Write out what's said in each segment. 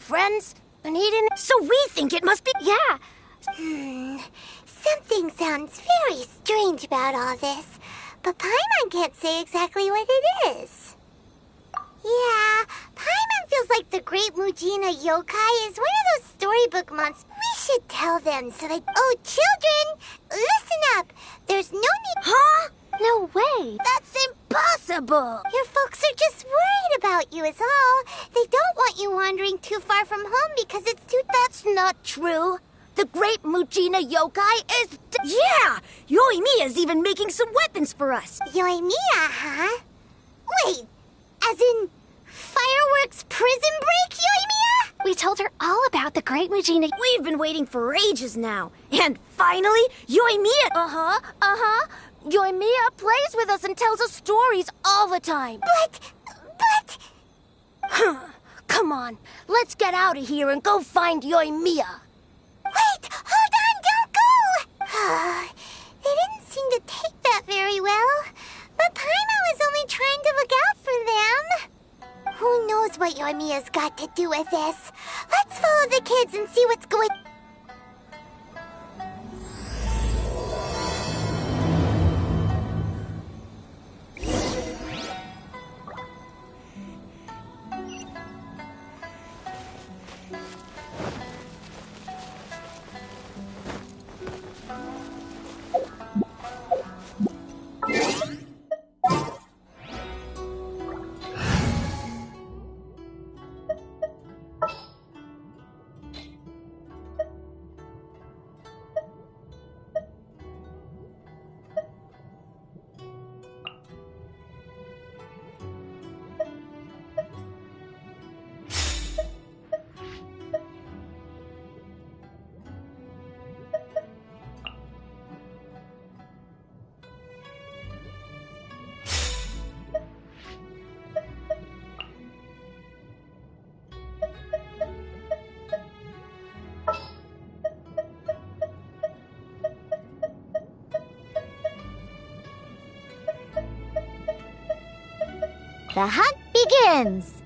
friends, and he didn't. So we think it must be. Yeah. Something sounds very strange about all this, but Paimon can't say exactly what it is. Yeah, Paimon feels like the Great Mujina Yokai is one of those storybook monsters. We should tell them so they... Oh, children, listen up. There's no need... Huh? No way. That's impossible. Your folks are just worried about you is all. They don't want you wandering too far from home because it's too... That's not true. The Great Mujina Yokai is... Yeah! Yoimiya's even making some weapons for us. Yoimiya, huh? Wait, as in fireworks prison break, Yoimiya? We told her all about the Great Mujina... We've been waiting for ages now. And finally, Yoimiya... Yoimiya plays with us and tells us stories all the time. But... Come on, let's get out of here and go find Yoimiya. Wait, hold on, don't go! They didn't seem to take that very well. But Paimon was only trying to look out for them. Who knows what Yoimiya's got to do with this? Let's follow the kids and see what's going... The hunt begins!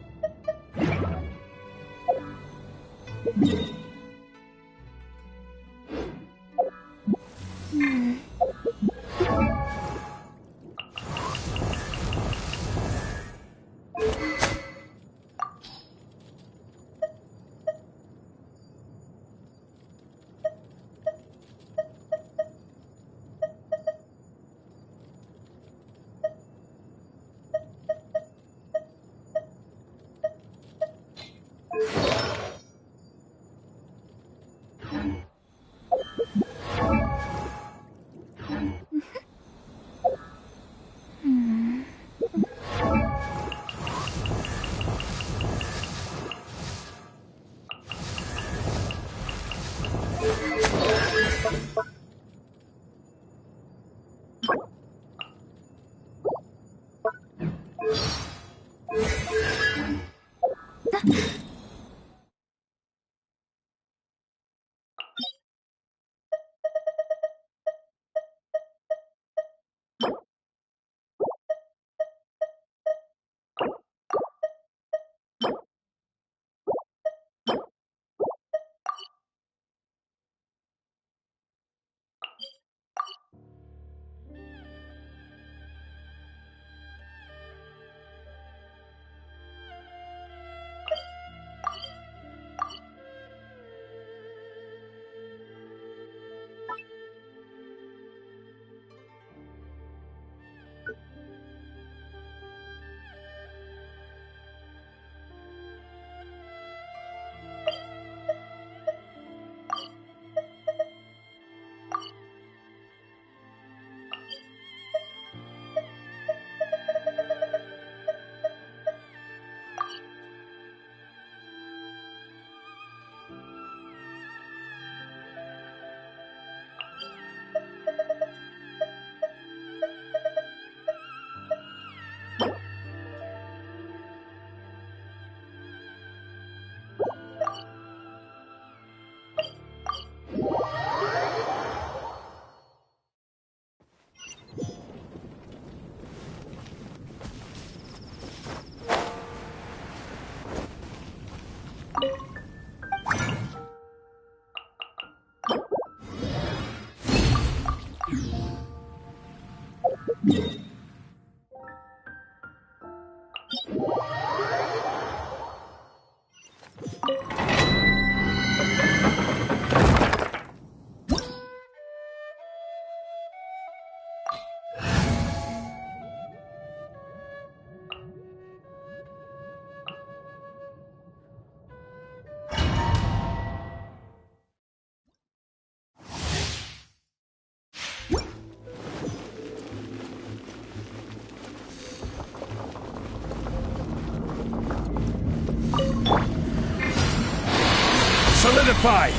Solidified!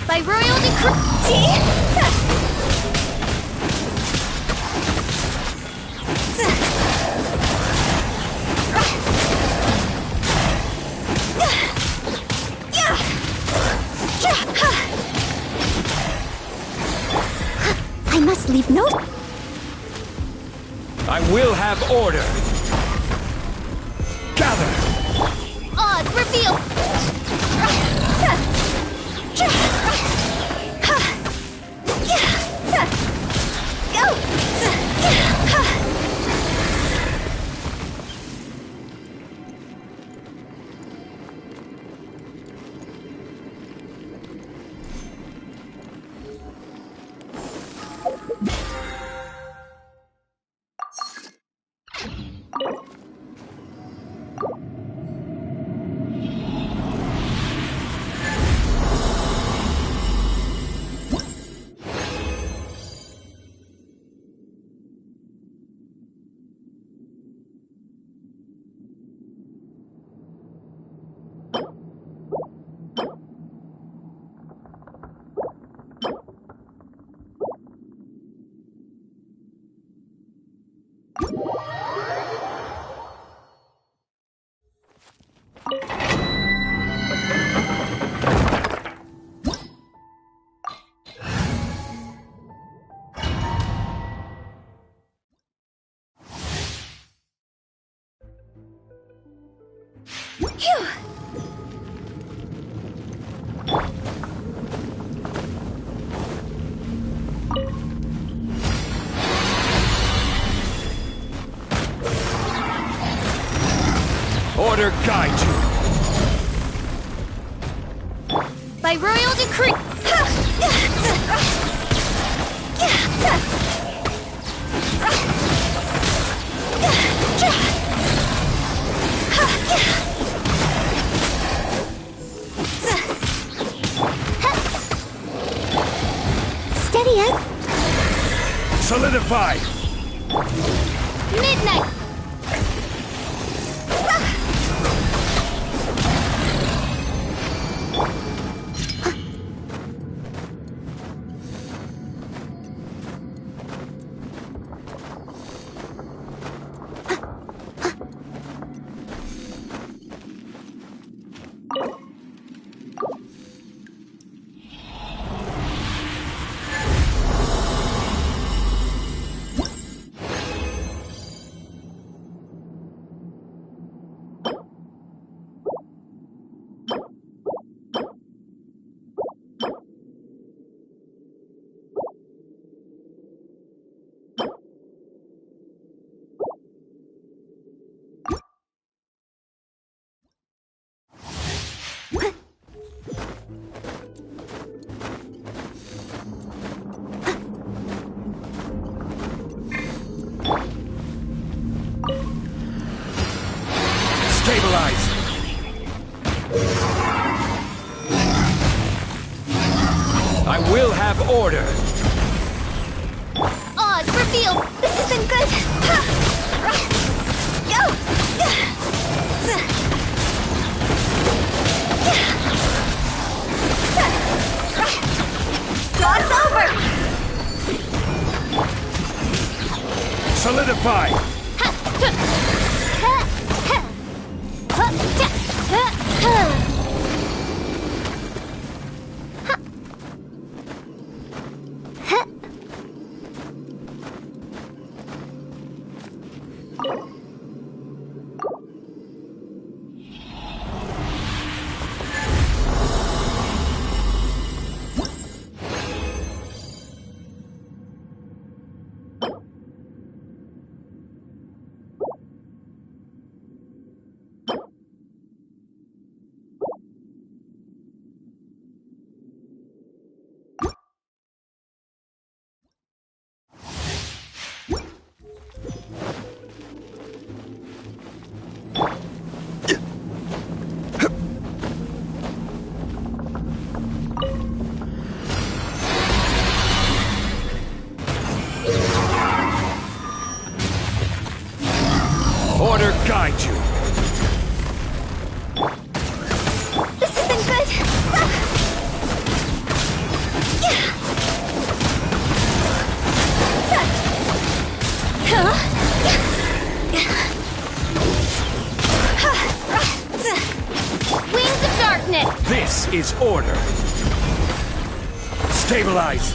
By royal I must leave no... I will have order! Gather! odds reveal. Phew. Order guide you! By royal decree. Steady up. Solidified! Midnight. Stabilize! I will have order! Odds reveal. This isn't good. Go. Draw's over. Solidify! This is order. Stabilize.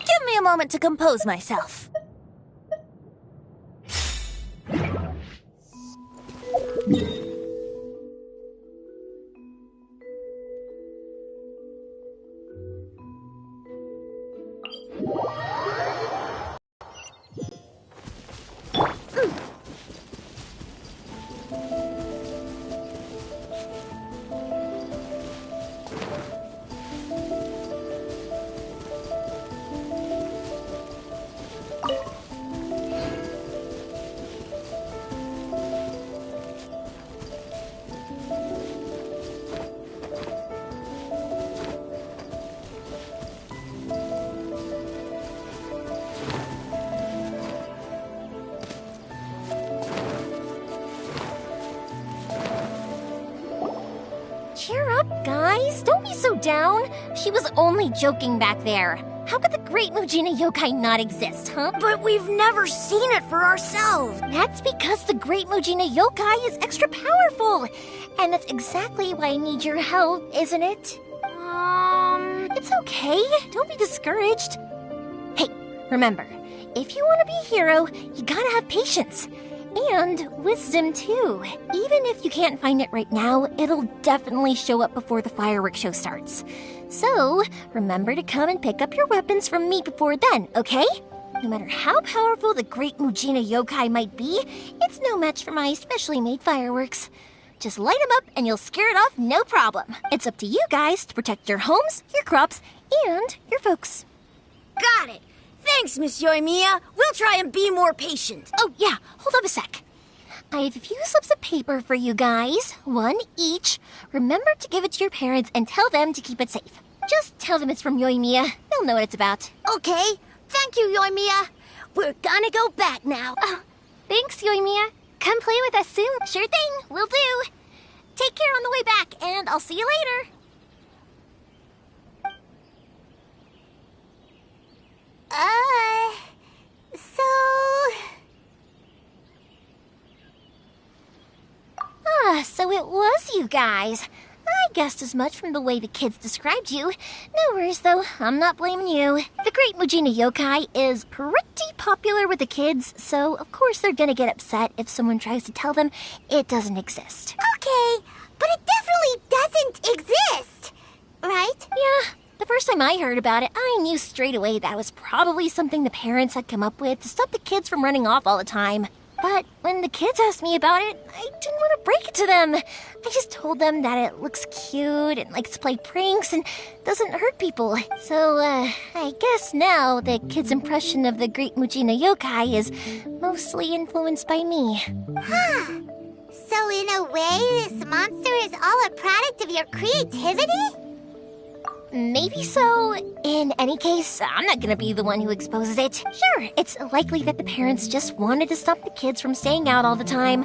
Give me a moment to compose myself. up, guys. Don't be so down. She was only joking back there. How could the Great Mujina Yokai not exist, huh? But we've never seen it for ourselves. That's because the Great Mujina Yokai is extra powerful. And that's exactly why I need your help, isn't it? It's okay. Don't be discouraged. Hey, remember, if you want to be a hero, you gotta have patience. And wisdom, too. Even if you can't find it right now, it'll definitely show up before the fireworks show starts. So, remember to come and pick up your weapons from me before then, okay? No matter how powerful the Great Mujina Yokai might be, it's no match for my specially made fireworks. Just light them up and you'll scare it off no problem. It's up to you guys to protect your homes, your crops, and your folks. Got it. Thanks, Miss Yoimiya. We'll try and be more patient. Oh, yeah, hold up a sec. I have a few slips of paper for you guys, one each. Remember to give it to your parents and tell them to keep it safe. Just tell them it's from Yoimiya. They'll know what it's about. Okay. Thank you, Yoimiya. We're gonna go back now. Thanks, Yoimiya. Come play with us soon. Sure thing, will do. Take care on the way back, and I'll see you later. So it was you guys. I guessed as much from the way the kids described you. No worries, though. I'm not blaming you. The Great Mujina Yokai is pretty popular with the kids, so of course they're gonna get upset if someone tries to tell them it doesn't exist. Okay, but it definitely doesn't exist, right? Yeah, the first time I heard about it, I knew straight away that was probably something the parents had come up with to stop the kids from running off all the time. But when the kids asked me about it, I didn't want to break it to them. I just told them that it looks cute and likes to play pranks and doesn't hurt people. So, I guess now the kids' impression of the Great Mujina Yokai is mostly influenced by me. Huh. So in a way, this monster is all a product of your creativity? Maybe so. In any case, I'm not gonna be the one who exposes it. Sure, it's likely that the parents just wanted to stop the kids from staying out all the time.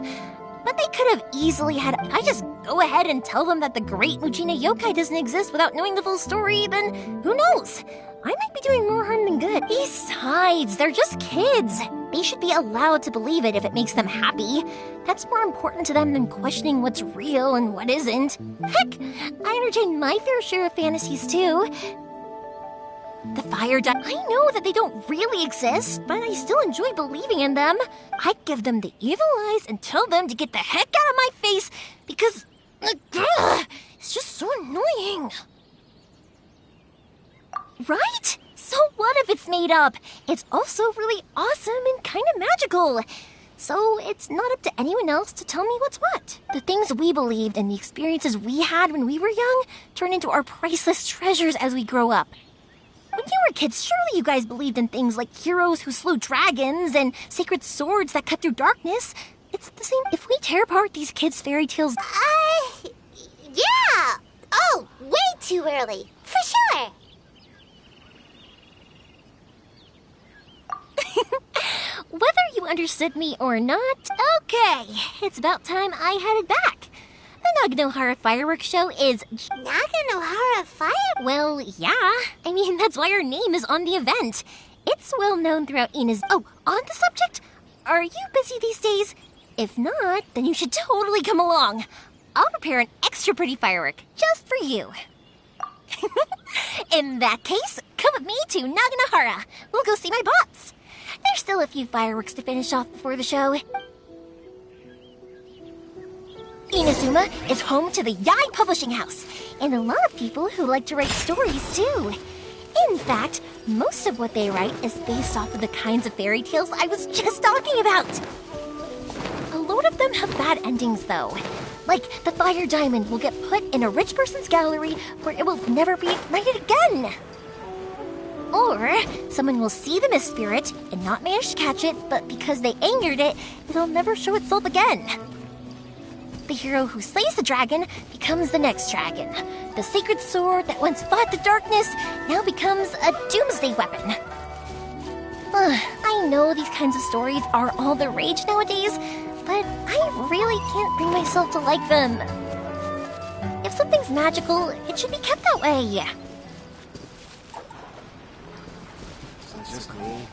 But they could have easily had I just go ahead and tell them that the Great Mujina Yokai doesn't exist without knowing the full story, then who knows? I might be doing more harm than good. Besides, they're just kids. They should be allowed to believe it if it makes them happy. That's more important to them than questioning what's real and what isn't. Heck, I entertain my fair share of fantasies too. The fire I know that they don't really exist, but I still enjoy believing in them. I give them the evil eyes and tell them to get the heck out of my face because it's just so annoying. Right? So what if it's made up? It's also really awesome and kind of magical. So it's not up to anyone else to tell me what's what. The things we believed and the experiences we had when we were young turn into our priceless treasures as we grow up. When you were kids, surely you guys believed in things like heroes who slew dragons and sacred swords that cut through darkness. It's the same if we tear apart these kids' fairy tales. Yeah! Oh, way too early. For sure. Whether you understood me or not, okay, it's about time I headed back. The Naganohara fireworks show is... Naganohara fire? Well, yeah. I mean, that's why our name is on the event. It's well known throughout Ina's... Oh, on the subject, are you busy these days? If not, then you should totally come along. I'll prepare an extra pretty firework just for you. In that case, come with me to Naganohara. We'll go see my bots. There's still a few fireworks to finish off before the show. Inazuma is home to the Yai Publishing House, and a lot of people who like to write stories too. In fact, most of what they write is based off of the kinds of fairy tales I was just talking about. A lot of them have bad endings though. Like the fire diamond will get put in a rich person's gallery where it will never be ignited again. Or someone will see the mist spirit and not manage to catch it, but because they angered it, it'll never show itself again. The hero who slays the dragon becomes the next dragon. The sacred sword that once fought the darkness now becomes a doomsday weapon. I know these kinds of stories are all the rage nowadays, but I really can't bring myself to like them. If something's magical, it should be kept that way. Just me.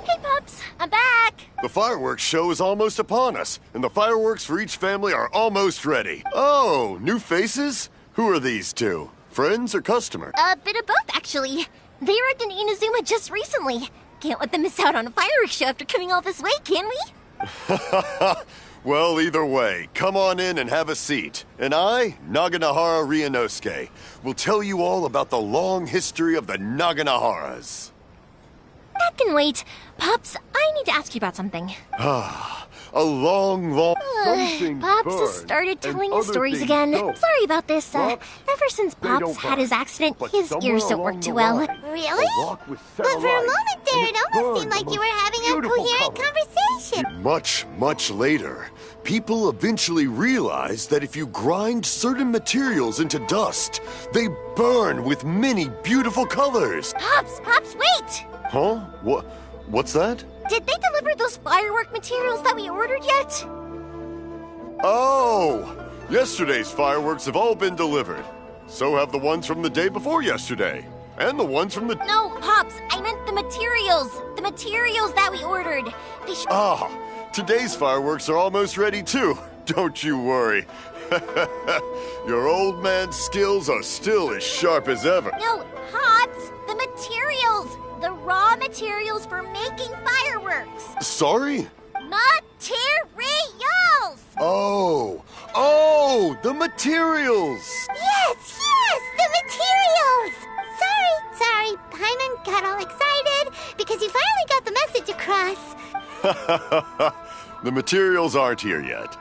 Hey, Pops, I'm back. The fireworks show is almost upon us, and the fireworks for each family are almost ready. Oh, new faces? Who are these two? Friends or customers? A bit of both, actually. They arrived in Inazuma just recently. Can't let them miss out on a fireworks show after coming all this way, can we? Well, either way, come on in and have a seat. And I, Naganahara Ryunosuke, will tell you all about the long history of the Naganaharas. That can wait. Pops, I need to ask you about something. A long... Pops has started telling his stories again. Sorry about this. Ever since Pops had his accident, his ears don't work too well. Really? But for a moment there, it almost seemed like you were having a coherent conversation. Much later, people eventually realized that if you grind certain materials into dust, they burn with many beautiful colors. Pops, wait! Huh? What's that? Did they deliver those firework materials that we ordered yet? Oh! Yesterday's fireworks have all been delivered. So have the ones from the day before yesterday. And the ones from the... No, Pops, I meant the materials. The materials that we ordered. They should... Today's fireworks are almost ready too. Don't you worry. Your old man's skills are still as sharp as ever. No, Pops, the materials. The raw materials for making fireworks. Sorry? Materials! Oh, the materials! Yes, the materials! Sorry, Paimon got all excited because he finally got the message across. The materials aren't here yet.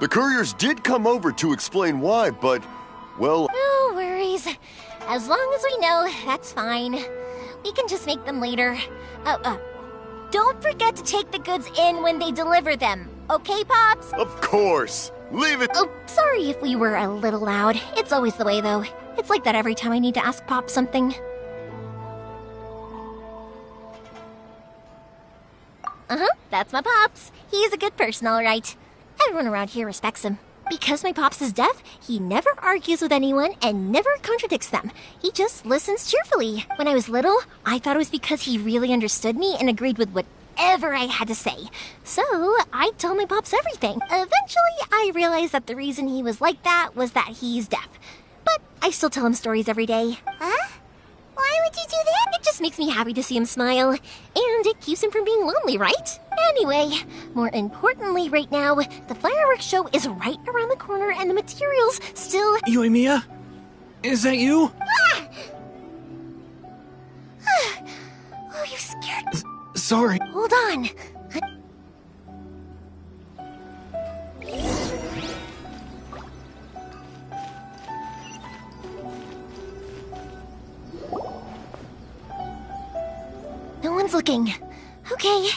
The couriers did come over to explain why, but, well... No worries. As long as we know, that's fine. We can just make them later. Don't forget to take the goods in when they deliver them. Okay, Pops? Of course. Leave it... Oh, sorry if we were a little loud. It's always the way, though. It's like that every time I need to ask Pop something. That's my Pops. He's a good person, all right. Everyone around here respects him. Because my Pops is deaf, he never argues with anyone and never contradicts them. He just listens cheerfully. When I was little, I thought it was because he really understood me and agreed with whatever I had to say. So, I told my Pops everything. Eventually, I realized that the reason he was like that was that he's deaf. But I still tell him stories every day. Huh? Why would you do that? It just makes me happy to see him smile. And it keeps him from being lonely, right? Anyway, more importantly right now, the fireworks show is right around the corner and the materials still... Yoimiya? Is that you? Oh, you scared me. Sorry. Hold on. No one's looking. Okay.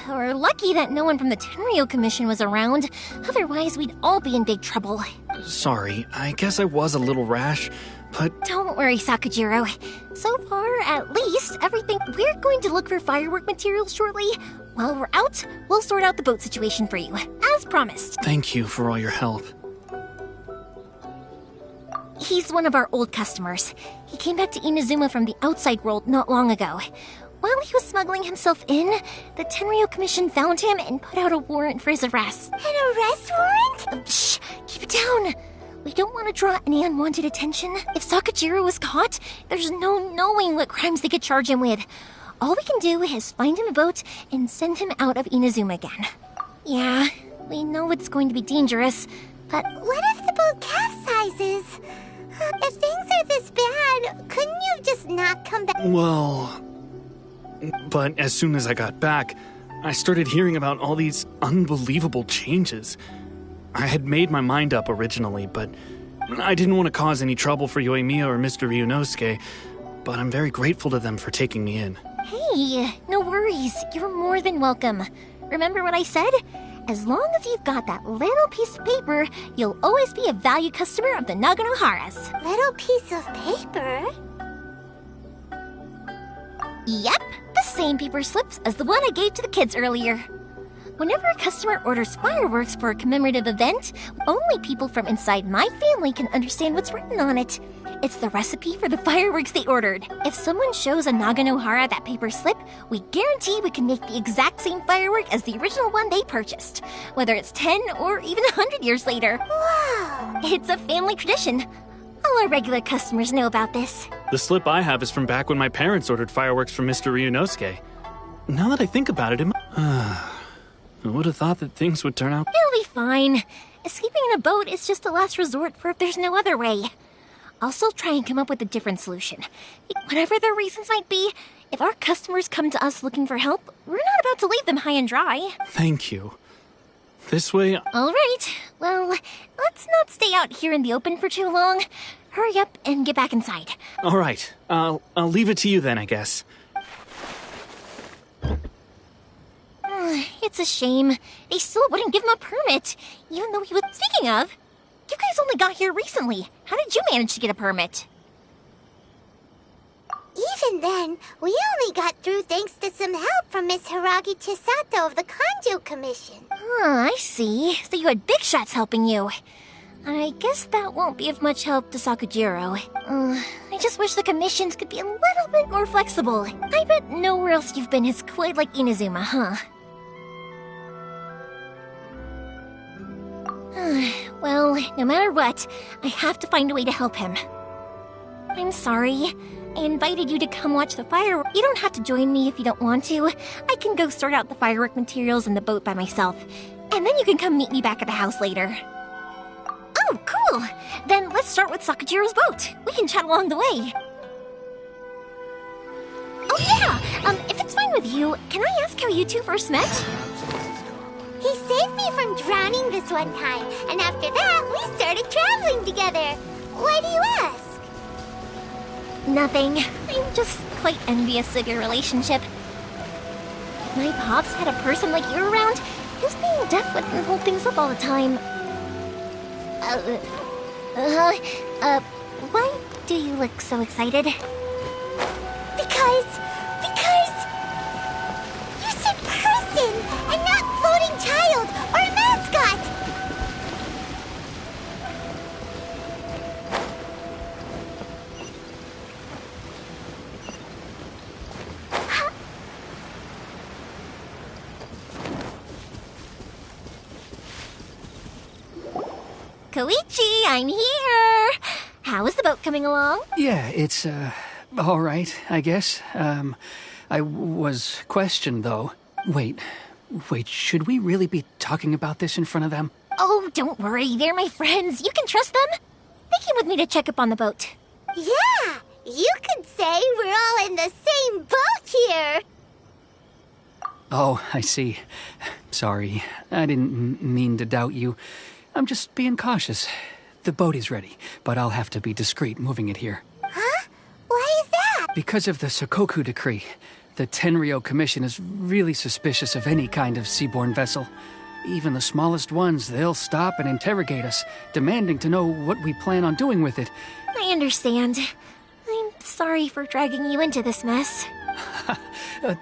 We're lucky that no one from the Tenryo Commission was around. Otherwise, we'd all be in big trouble. Sorry, I guess I was a little rash, but... Don't worry, Sakujiro. So far, at least, everything... We're going to look for firework materials shortly. While we're out, we'll sort out the boat situation for you, as promised. Thank you for all your help. He's one of our old customers. He came back to Inazuma from the outside world not long ago. While he was smuggling himself in, the Tenryo Commission found him and put out a warrant for his arrest. An arrest warrant? Shh! Keep it down! We don't want to draw any unwanted attention. If Sakajiro was caught, there's no knowing what crimes they could charge him with. All we can do is find him a boat and send him out of Inazuma again. Yeah, we know it's going to be dangerous, but What if the boat capsizes? If things are this bad, couldn't you just not come back? Well, but as soon as I got back, I started hearing about all these unbelievable changes. I had made my mind up originally, but I didn't want to cause any trouble for Yoimiya or Mr. Ryunosuke, but I'm very grateful to them for taking me in. hey, no worries. You're more than welcome. Remember what I said? As long as you've got that little piece of paper, you'll always be a valued customer of the Naganoharas. Little piece of paper? Yep, the same paper slips as the one I gave to the kids earlier. Whenever a customer orders fireworks for a commemorative event, only people from inside my family can understand what's written on it. It's the recipe for the fireworks they ordered. If someone shows a Naganohara that paper slip, we guarantee we can make the exact same firework as the original one they purchased, whether it's 10 or even 100 years later. Wow! It's a family tradition. All our regular customers know about this. The slip I have is from back when my parents ordered fireworks from Mr. Ryunosuke. Now that I think about it, I would have thought that things would turn out. It'll be fine. Escaping in a boat is just a last resort for if there's no other way. I'll still try and come up with a different solution. Whatever their reasons might be, if our customers come to us looking for help, we're not about to leave them high and dry. Thank you. This way, All right. Well, let's not stay out here in the open for too long. Hurry up and get back inside. all right. I'll leave it to you then, I guess. It's a shame. They still wouldn't give him a permit, even though he was... Speaking of, you guys only got here recently. How did you manage to get a permit? Even then, we only got through thanks to some help from Miss Hiragi Chisato of the Kanjo Commission. I see. So you had big shots helping you. I guess that won't be of much help to Sakujiro. I just wish the commissions could be a little bit more flexible. I bet nowhere else you've been is quite like Inazuma, huh? Well, no matter what, I have to find a way to help him. I'm sorry. I invited you to come watch the fireworks. You don't have to join me if you don't want to. I can go sort out the firework materials in the boat by myself. And then you can come meet me back at the house later. Oh, cool! Then let's start with Sakujiro's boat. We can chat along the way. Oh yeah! If it's fine with you, can I ask how you two first met? He saved me from drowning this one time, and after that, we started traveling together. Why do you ask? Nothing. I'm just quite envious of your relationship. If my pops had a person like you around, his being deaf wouldn't hold things up all the time. Why do you look so excited? Because you said person and not floating child or mascot. Koichi, I'm here! How is the boat coming along? Yeah, it's, all right, I guess. I was questioned, though. Wait, should we really be talking about this in front of them? Oh, don't worry, they're my friends. You can trust them. They came with me to check up on the boat. Yeah, you could say we're all in the same boat here. Oh, I see. Sorry, I didn't mean to doubt you. I'm just being cautious. The boat is ready, but I'll have to be discreet moving it here. Huh? Why is that? Because of the Sokoku decree, the Tenryo Commission is really suspicious of any kind of seaborne vessel. Even the smallest ones, they'll stop and interrogate us, demanding to know what we plan on doing with it. I understand. I'm sorry for dragging you into this mess.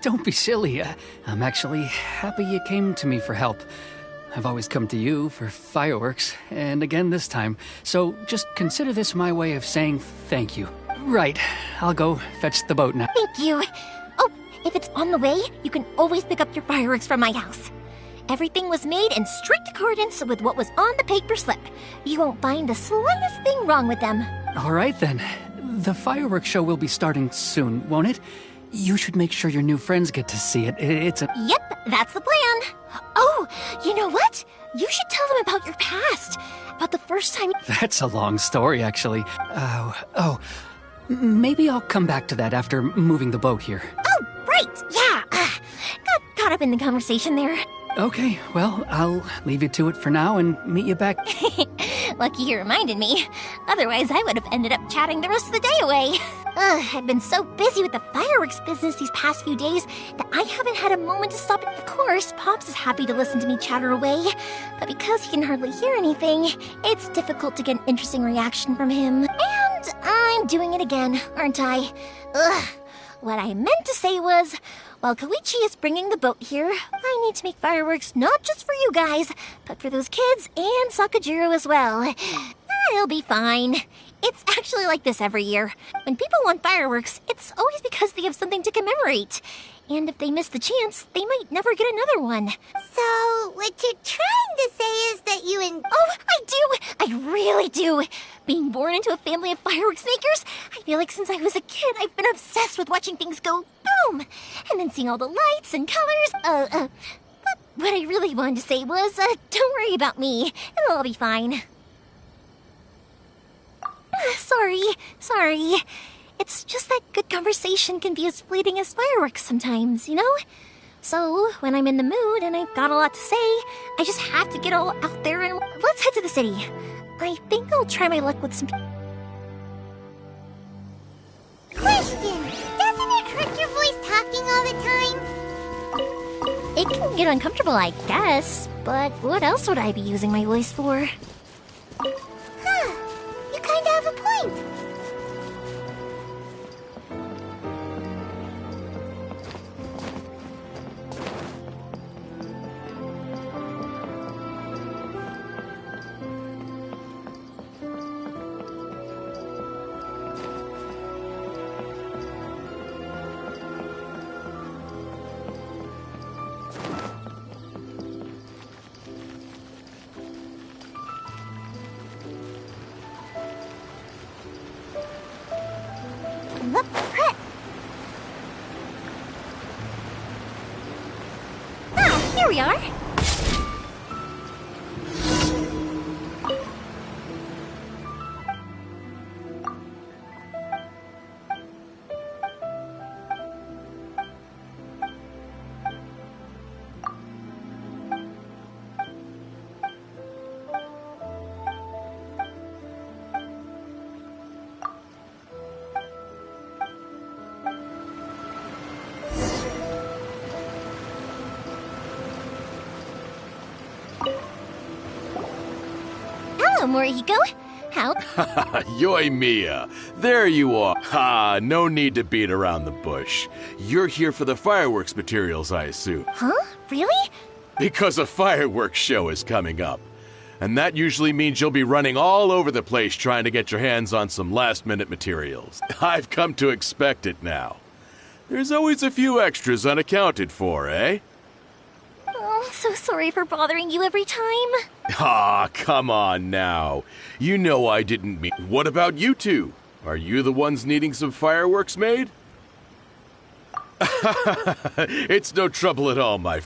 Don't be silly. I'm actually happy you came to me for help. I've always come to you for fireworks, and again this time, so just consider this my way of saying thank you. Right, I'll go fetch the boat now. Thank you. Oh, If it's on the way, you can always pick up your fireworks from my house. Everything was made in strict accordance with what was on the paper slip. You won't find the slightest thing wrong with them. All right, then. The fireworks show will be starting soon, won't it? You should make sure your new friends get to see it. It's a... Yep, that's the plan. Oh, you know what? You should tell them about your past. About the first time... That's a long story, actually. Maybe I'll come back to that after moving the boat here. Oh, right, yeah. Got caught up in the conversation there. Okay, well, I'll leave you to it for now and meet you back. Lucky you reminded me. Otherwise, I would have ended up chatting the rest of the day away. I've been so busy with the fireworks business these past few days that I haven't had a moment to stop. Of course, Pops is happy to listen to me chatter away, but because he can hardly hear anything, it's difficult to get an interesting reaction from him. And I'm doing it again, aren't I? What I meant to say was, while Koichi is bringing the boat here, I need to make fireworks not just for you guys, but for those kids and Sakajiro as well. It'll be fine. It's actually like this every year. When people want fireworks, it's always because they have something to commemorate. And if they miss the chance, they might never get another one. So, what you're trying to say is that you Oh, I do! I really do! Being born into a family of fireworks makers, I feel like since I was a kid, I've been obsessed with watching things go boom! And then seeing all the lights and colors, But what I really wanted to say was, don't worry about me. It'll all be fine. Sorry. It's just that good conversation can be as fleeting as fireworks sometimes, you know? So, when I'm in the mood and I've got a lot to say, I just have to get all out there and let's head to the city. I think I'll try my luck with some... Question! Doesn't it hurt your voice talking all the time? It can get uncomfortable, I guess, but what else would I be using my voice for? Huh. You kinda have a point. Here we are. Morihiko, how? Yoimiya, there you are. Ha, no need to beat around the bush. You're here for the fireworks materials, I assume. Huh? Really? Because a fireworks show is coming up. And that usually means you'll be running all over the place trying to get your hands on some last-minute materials. I've come to expect it now. There's always a few extras unaccounted for, eh? Oh, so sorry for bothering you every time. Ah, come on now. You know I didn't mean... What about you two? Are you the ones needing some fireworks made? It's no trouble at all, my...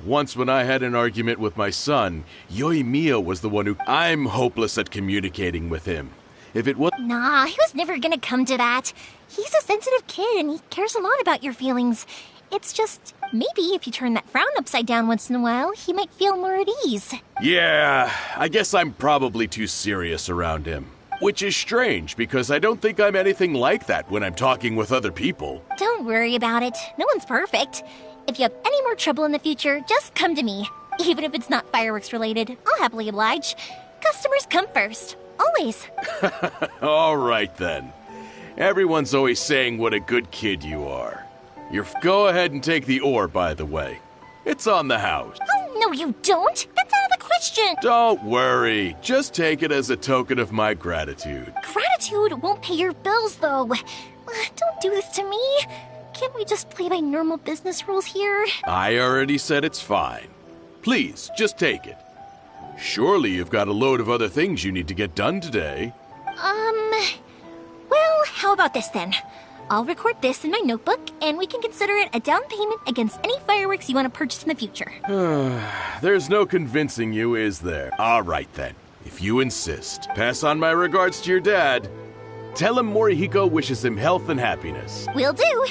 Once when I had an argument with my son, Yoimiya was the one who... I'm hopeless at communicating with him. If it was... Nah, he was never gonna come to that. He's a sensitive kid and he cares a lot about your feelings. It's just, maybe if you turn that frown upside down once in a while, he might feel more at ease. Yeah, I guess I'm probably too serious around him. Which is strange, because I don't think I'm anything like that when I'm talking with other people. Don't worry about it. No one's perfect. If you have any more trouble in the future, just come to me. Even if it's not fireworks related, I'll happily oblige. Customers come first. Always. All right, then. Everyone's always saying what a good kid you are. Go ahead and take the ore, by the way. It's on the house. Oh, no you don't. That's out of the question. Don't worry. Just take it as a token of my gratitude. Gratitude won't pay your bills, though. Don't do this to me. can't we just play by normal business rules here? I already said it's fine. Please, just take it. Surely you've got a load of other things you need to get done today. Well, how about this then? I'll record this in my notebook, and we can consider it a down payment against any fireworks you want to purchase in the future. There's no convincing you, is there? All right then, if you insist. Pass on my regards to your dad. Tell him Morihiko wishes him health and happiness. Will do.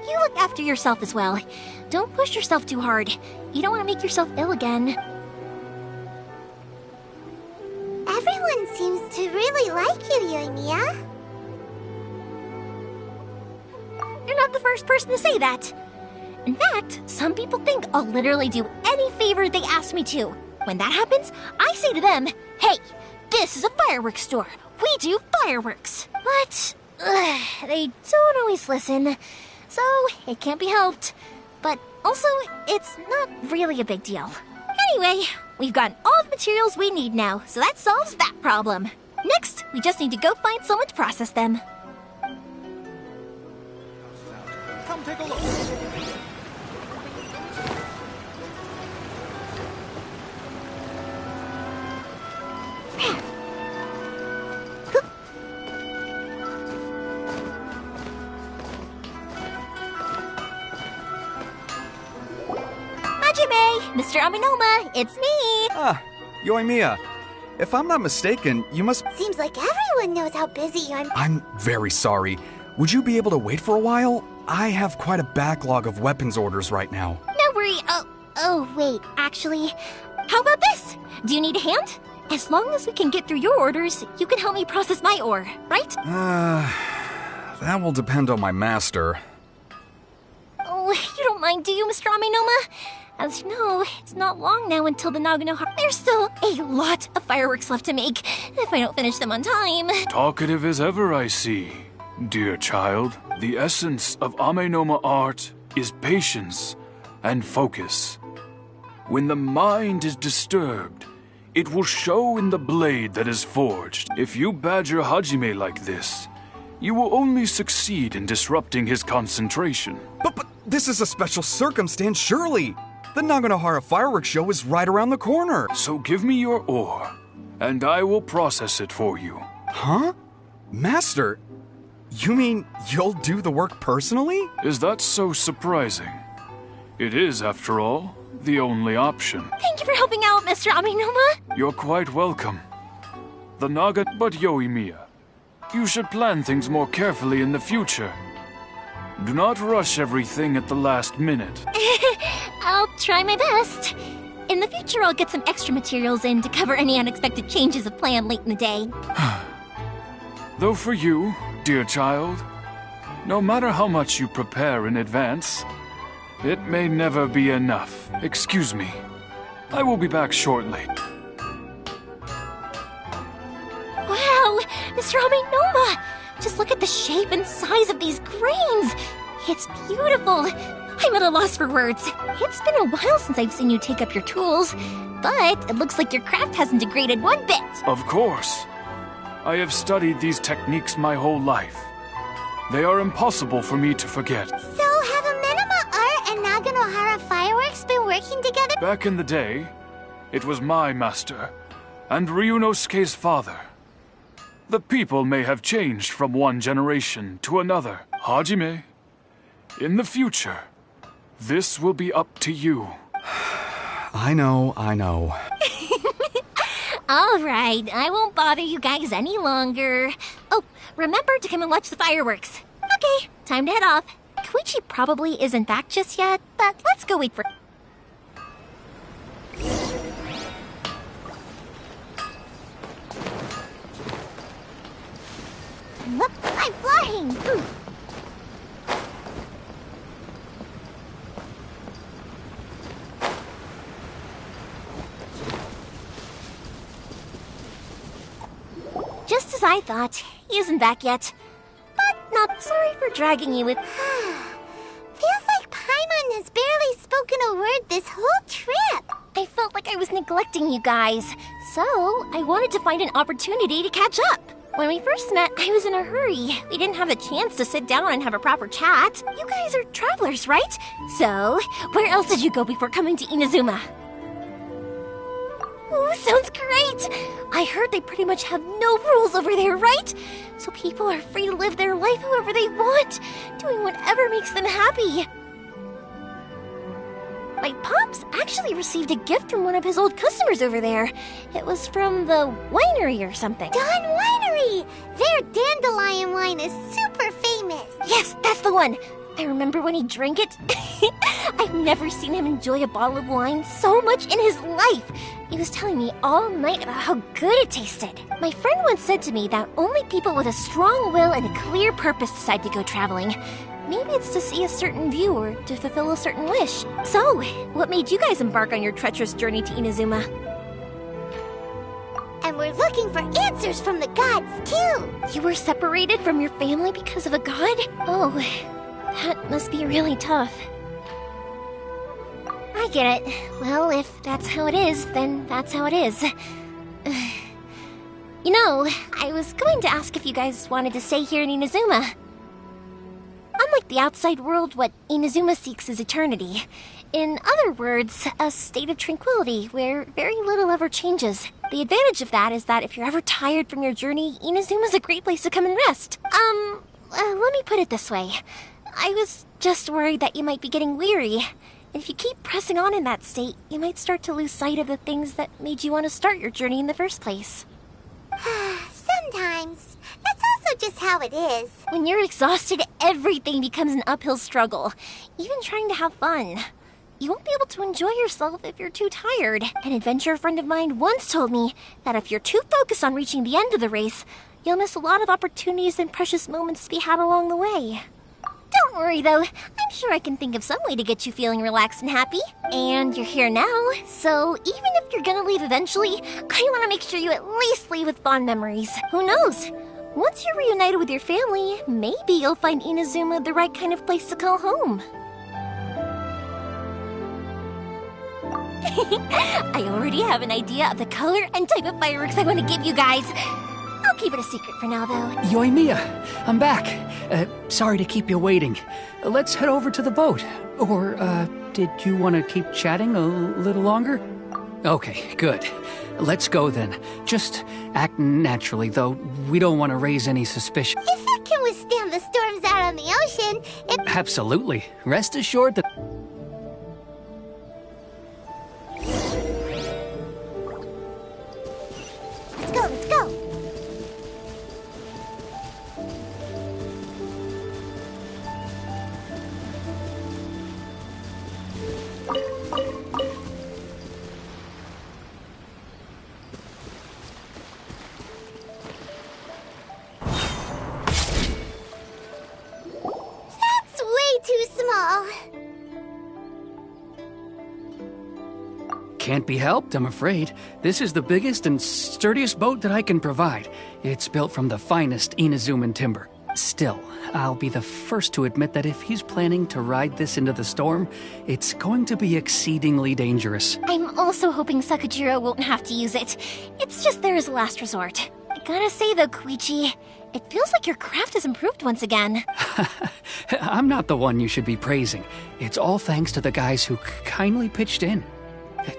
You look after yourself as well. Don't push yourself too hard. You don't want to make yourself ill again. Everyone seems to really like you, Yoimiya. You're not the first person to say that. In fact, some people think I'll literally do any favor they ask me to. When that happens, I say to them, hey, this is a fireworks store. We do fireworks. But they don't always listen, so it can't be helped. But also, it's not really a big deal. Anyway, we've gotten all the materials we need now, so that solves that problem. Next, we just need to go find someone to process them. Come take a look. Hajime, Mr. Aminoma, it's me. Ah, Yoimiya. If I'm not mistaken, you must... Seems like everyone knows how busy Yoimiya... I'm very sorry. Would you be able to wait for a while? I have quite a backlog of weapons orders right now. No worry. Oh, wait, actually, how about this? Do you need a hand? As long as we can get through your orders, you can help me process my ore, right? That will depend on my master. Oh, you don't mind, do you, Mr. Aminoma? As you know, it's not long now until the Naganohara. There's still a lot of fireworks left to make, if I don't finish them on time. Talkative as ever, I see. Dear child, the essence of Amenoma art is patience and focus. When the mind is disturbed, it will show in the blade that is forged. If you badger Hajime like this, you will only succeed in disrupting his concentration. But this is a special circumstance, surely. The Naganohara fireworks show is right around the corner. So give me your ore, and I will process it for you. Huh? Master, you mean you'll do the work personally? Is that so surprising? It is, after all, the only option. Thank you for helping out, Mr. Aminoma. You're quite welcome. The Naga... But Yoimiya, you should plan things more carefully in the future. Do not rush everything at the last minute. I'll try my best. In the future, I'll get some extra materials in to cover any unexpected changes of plan late in the day. Though for you, dear child, no matter how much you prepare in advance, it may never be enough. Excuse me. I will be back shortly. Wow, Mr. Aminoma! Just look at the shape and size of these grains! It's beautiful! I'm at a loss for words. It's been a while since I've seen you take up your tools, but it looks like your craft hasn't degraded one bit. Of course. I have studied these techniques my whole life. They are impossible for me to forget. So have Amenoma Art and Naganohara Fireworks been working together? Back in the day, it was my master, and Ryunosuke's father. The people may have changed from one generation to another. Hajime, in the future, this will be up to you. I know. All right, I won't bother you guys any longer. Oh, remember to come and watch the fireworks. Okay, time to head off. Koichi probably isn't back just yet, but let's go wait for... Look, I'm flying! Just as I thought, he isn't back yet. But not sorry for dragging you with... Feels like Paimon has barely spoken a word this whole trip. I felt like I was neglecting you guys, so I wanted to find an opportunity to catch up. When we first met, I was in a hurry. We didn't have the chance to sit down and have a proper chat. You guys are travelers, right? So, where else did you go before coming to Inazuma? Ooh, sounds great! I heard they pretty much have no rules over there, right? So people are free to live their life however they want, doing whatever makes them happy. My pops actually received a gift from one of his old customers over there. It was from the winery or something. Dawn Winery! Their dandelion wine is super famous. Yes, that's the one. I remember when he drank it. I've never seen him enjoy a bottle of wine so much in his life. He was telling me all night about how good it tasted. My friend once said to me that only people with a strong will and a clear purpose decide to go traveling. Maybe it's to see a certain view or to fulfill a certain wish. So, what made you guys embark on your treacherous journey to Inazuma? And we're looking for answers from the gods, too. You were separated from your family because of a god? Oh, that must be really tough. I get it. Well, if that's how it is, then that's how it is. You know, I was going to ask if you guys wanted to stay here in Inazuma. Unlike the outside world, what Inazuma seeks is eternity. In other words, a state of tranquility where very little ever changes. The advantage of that is that if you're ever tired from your journey, Inazuma's a great place to come and rest. Let me put it this way. I was just worried that you might be getting weary. And if you keep pressing on in that state, you might start to lose sight of the things that made you want to start your journey in the first place. Sometimes. That's also just how it is. When you're exhausted, everything becomes an uphill struggle. Even trying to have fun. You won't be able to enjoy yourself if you're too tired. An adventurer friend of mine once told me that if you're too focused on reaching the end of the race, you'll miss a lot of opportunities and precious moments to be had along the way. Don't worry, though. I'm sure I can think of some way to get you feeling relaxed and happy. And you're here now, so even if you're gonna leave eventually, I want to make sure you at least leave with fond memories. Who knows? Once you're reunited with your family, maybe you'll find Inazuma the right kind of place to call home. I already have an idea of the color and type of fireworks I want to give you guys. I'll keep it a secret for now, though. Yoimiya, I'm back. Sorry to keep you waiting. Let's head over to the boat. Or, did you want to keep chatting a little longer? Okay, good. Let's go then. Just act naturally, though. We don't want to raise any suspicion. If it can withstand the storms out on the ocean, it... Absolutely. Rest assured that... Let's go, let's go. That's way too small. Can't be helped, I'm afraid. This is the biggest and sturdiest boat that I can provide. It's built from the finest Inazuman timber. Still, I'll be the first to admit that if he's planning to ride this into the storm, it's going to be exceedingly dangerous. I'm also hoping Sakajiro won't have to use it. It's just there as a last resort. I gotta say though, Koichi, it feels like your craft has improved once again. I'm not the one you should be praising. It's all thanks to the guys who kindly pitched in.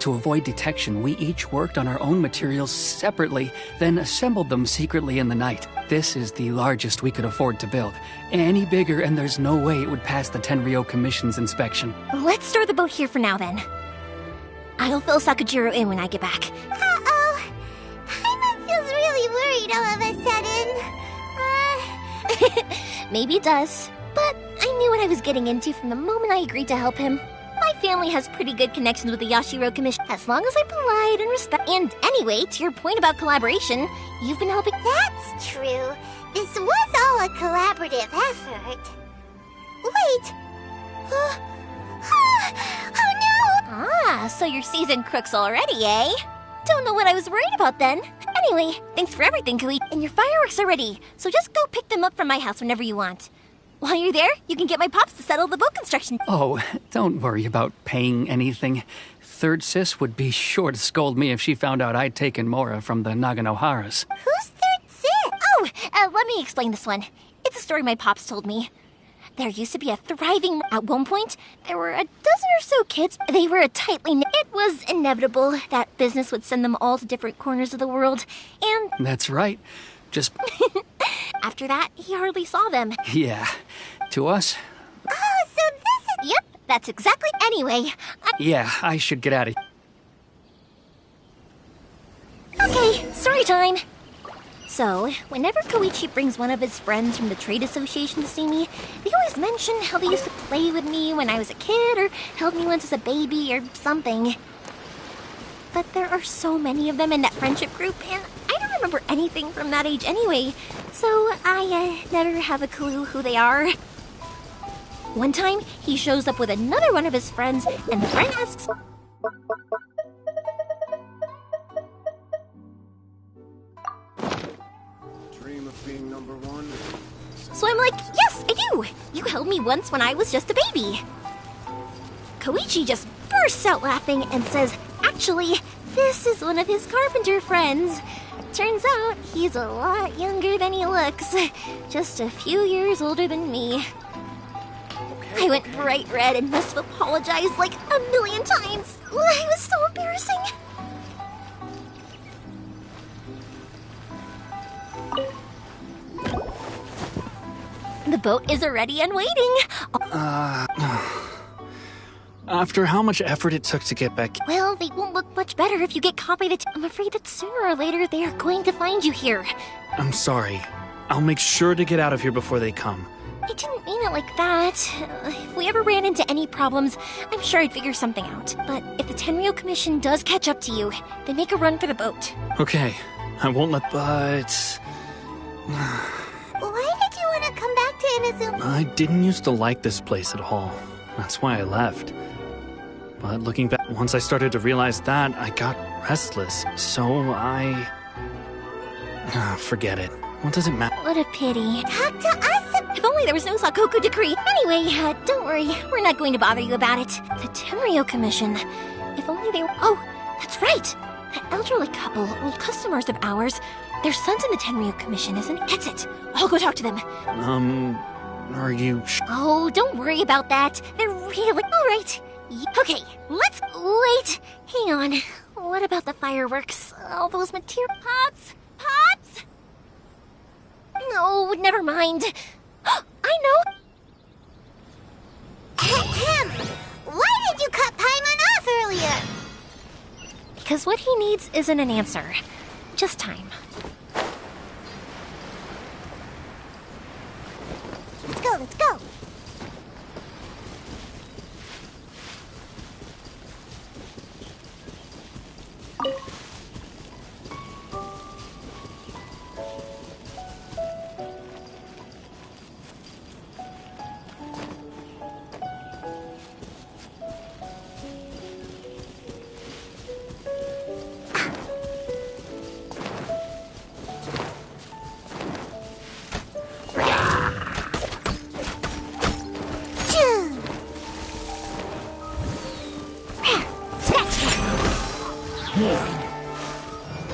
To avoid detection, we each worked on our own materials separately, then assembled them secretly in the night. This is the largest we could afford to build. Any bigger, and there's no way it would pass the Tenryou Commission's inspection. Let's store the boat here for now, then. I'll fill Sakajiro in when I get back. Uh-oh. Paimon feels really worried all of a sudden. Maybe it does, but I knew what I was getting into from the moment I agreed to help him. My family has pretty good connections with the Yashiro Commission, as long as I'm polite and respect. And anyway, to your point about collaboration, you've been helping. That's true. This was all a collaborative effort. Wait. Oh no! Ah, so you're seasoned crooks already, eh? Don't know what I was worried about then. Anyway, thanks for everything, Koichi. And your fireworks are ready, so just go pick them up from my house whenever you want. While you're there, you can get my pops to settle the boat construction. Oh, don't worry about paying anything. Third Sis would be sure to scold me if she found out I'd taken Mora from the Naganoharas. Who's Third Sis? Oh, let me explain this one. It's a story my pops told me. There used to be a thriving... At one point, there were a dozen or so kids. They were a tightly knit... It was inevitable that business would send them all to different corners of the world, and... That's right. Just... After that, he hardly saw them. Yeah. To us? Oh, so this is... Yep, that's exactly... Anyway, Yeah, I should get out of here. Okay, story time. So, whenever Koichi brings one of his friends from the trade association to see me, they always mention how they used to play with me when I was a kid, or held me once as a baby, or something. But there are so many of them in that friendship group, and I don't remember anything from that age anyway, so I never have a clue who they are. One time, he shows up with another one of his friends, and the friend asks... Dream of being number one. So I'm like, yes, I do! You held me once when I was just a baby. Koichi just bursts out laughing and says, actually, this is one of his carpenter friends. Turns out he's a lot younger than he looks. Just a few years older than me. I went bright red and must have apologized like a million times. It was so embarrassing. The boat is already and waiting. After how much effort it took to get back... Well, they won't look much better if you get caught by the... I'm afraid that sooner or later they are going to find you here. I'm sorry. I'll make sure to get out of here before they come. I didn't mean it like that. If we ever ran into any problems, I'm sure I'd figure something out. But if the Tenryou Commission does catch up to you, then make a run for the boat. Okay, I won't let... But... Why did you want to come back to Inazuma? I didn't used to like this place at all. That's why I left. But looking back, once I started to realize that, I got restless. So I... forget it. What does it matter? What a pity. Talk to us. If only there was no Sakoku decree. Anyway, don't worry. We're not going to bother you about it. The Tenryou Commission. If only they were... Oh, that's right. That elderly couple, old customers of ours, their son's in the Tenryou Commission, isn't it? That's it. I'll go talk to them. Are you... Oh, don't worry about that. They're really... All right. Okay, let's... Wait. Hang on. What about the fireworks? All those material... Pots? Pots? No, never mind. I know. Why did you cut Paimon off earlier? Because what he needs isn't an answer. Just time. Let's go, let's go.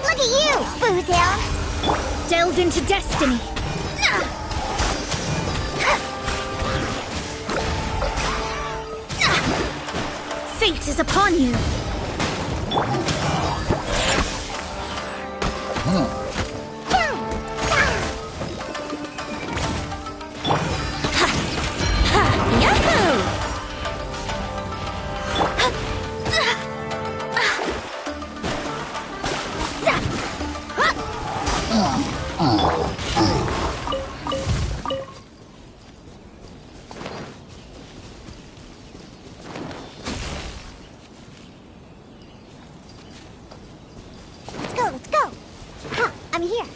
Look at you, Boodown! Delved into destiny. Fate is upon you. Let's go. I'm here.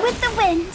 With the wind.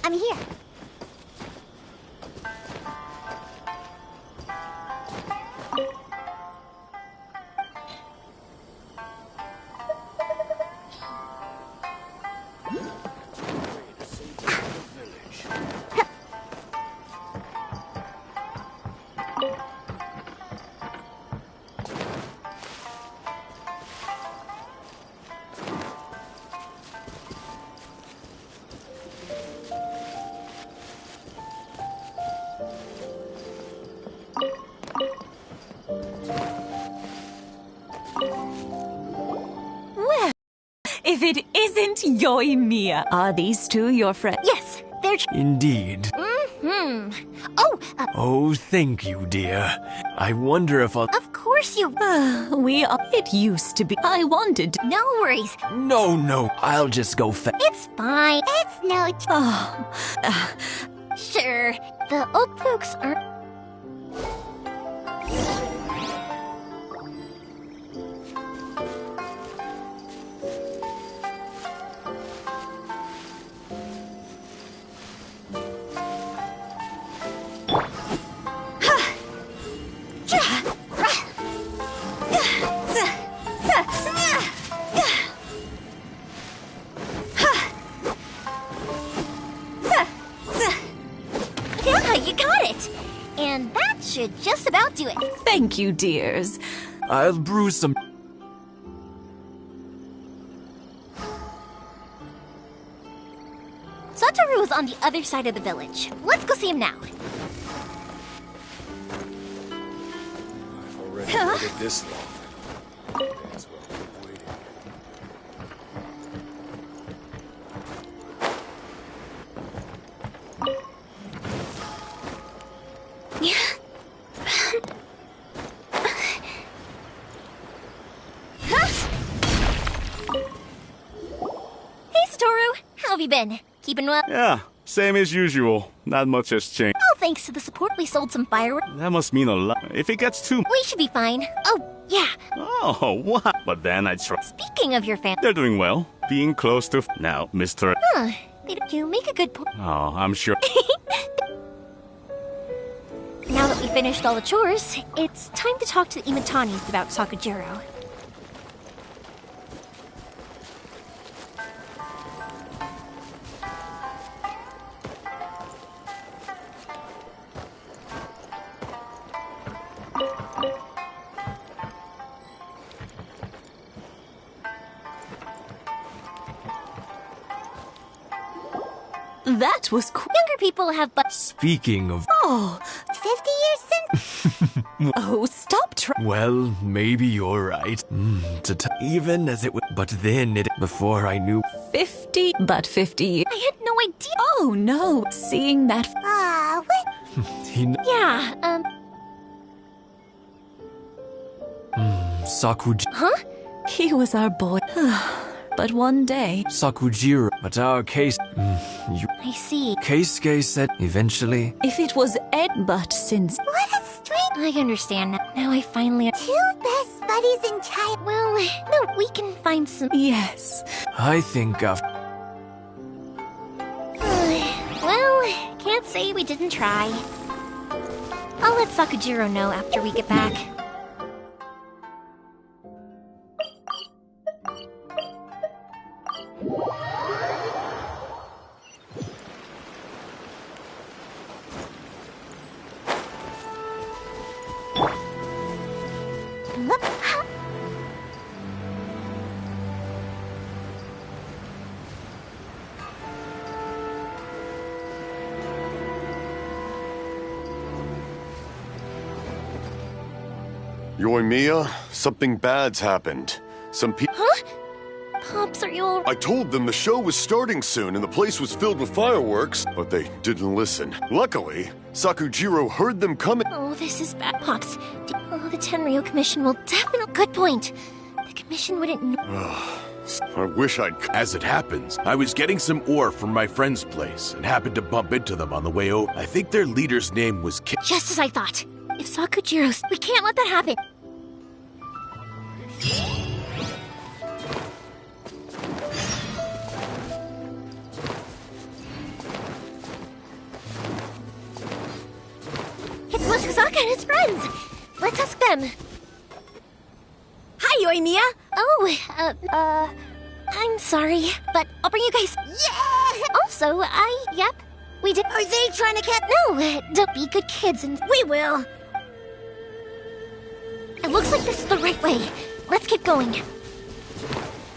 I'm here. If it isn't Yoimiya, are these two your friends? Yes, they're... Indeed. Oh, Oh, thank you, dear. I wonder if I'll... of course you... We are... It used to be. I wanted to... No worries. No, I'll just go It's fine. It's no... Sure. The old folks aren't... Yeah, you got it. And that should just about do it. Thank you, dears. I'll brew some... Satoru is on the other side of the village. Let's go see him now. I've already waited this long. May as well keep waiting. Hey, Satoru. How have you been? Keeping well? Yeah, same as usual. Not much has changed. Oh, thanks to the support, we sold some fireworks. That must mean a lot. If it gets too... We should be fine. Oh, yeah. Oh, what? But then I try... Speaking of your family... They're doing well. Being close to... Now, Mr... Huh. You make a good point. Oh, I'm sure... Now that we finished all the chores, it's time to talk to the Imatanis about Sakujiro. That was cool. Younger people have but... Speaking of... Oh, 50 years since... oh, stop Well, maybe you're right. Even as it was... But then it... Before I knew... 50, but 50 years. I had no idea. Oh, no. Seeing that... what? He... Yeah, Sakuji... Huh? He was our boy. But one day... Sakujiro... But our case... I see. Keisuke said... Eventually... If it was Ed, but since... What a strange... I understand now. Now I finally... Two best buddies in China. Well, no, we can find some... Yes. I think after... say we didn't try. I'll let Sakujiro know after we get back. Yoimiya, something bad's happened. Some people... Huh? Pops, are you all... I told them the show was starting soon and the place was filled with fireworks, but they didn't listen. Luckily, Sakujiro heard them coming. Oh, this is bad, Pops. Oh, the Tenryo Commission will definitely... Good point. The Commission wouldn't know... I wish I'd... As it happens, I was getting some ore from my friend's place and happened to bump into them on the way over. I think their leader's name was Just as I thought. If Sakujiro's... We can't let that happen. It's Musazaka and his friends. Let's ask them. Hi, Yoimiya. Oh, I'm sorry, but I'll bring you guys. Yeah! Also, yep, we did. Are they trying to catch? No, don't be good kids and... We will. It looks like this is the right way. Let's keep going.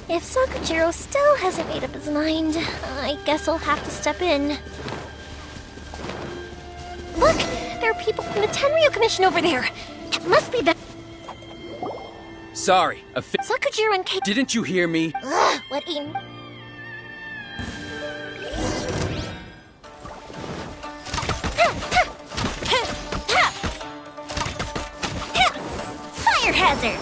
If Sakujiro still hasn't made up his mind, I guess I'll have to step in. Look! There are people from the Tenryo Commission over there! It must be them! Sorry, Sakujiro and Kate... Didn't you hear me? Ugh, what in... Fire hazard!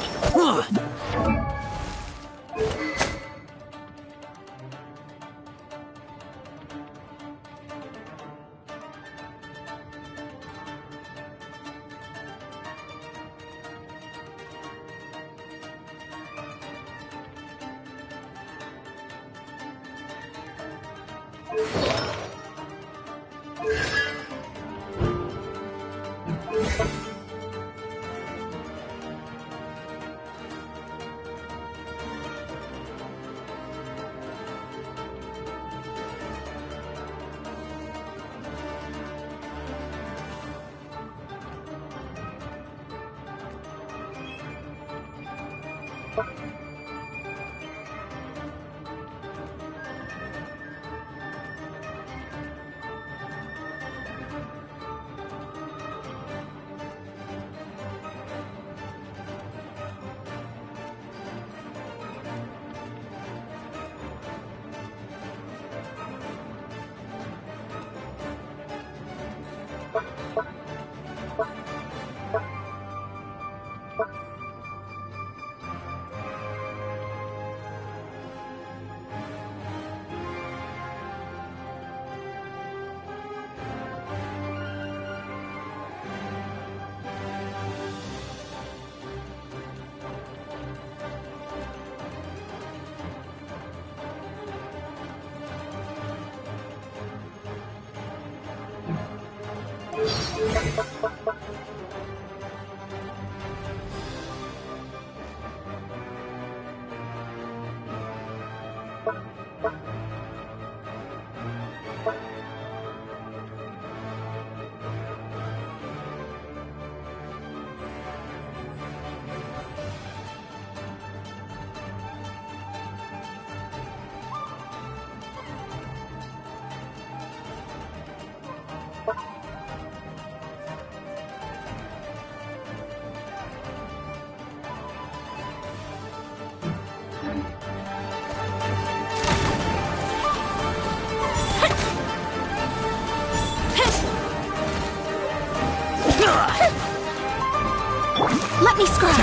Let me scry.